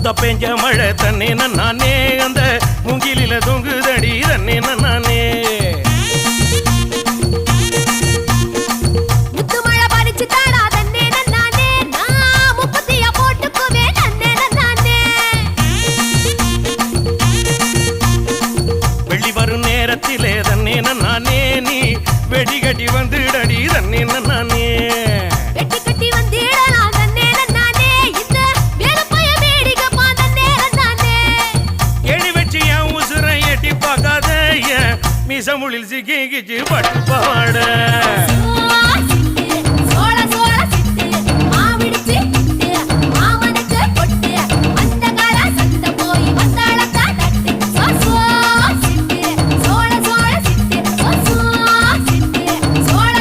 முத்த பெஞ்ச மழை தன்னே நானே அந்த மூங்கிலில தொங்குதடி தன்னே நானே முத்து மழை பறிச்சு தாடா தன்னே நானே நான் முப்பத்தியா போட்டுக்குவே தன்னே நானே வெள்ளி வரும் நேரத்திலே தன்னே நானே நீ வெடி கட்டி வந்துடடி தன்னே நானே மீசமுளில் சிக்கிச்சு பட்டு பாட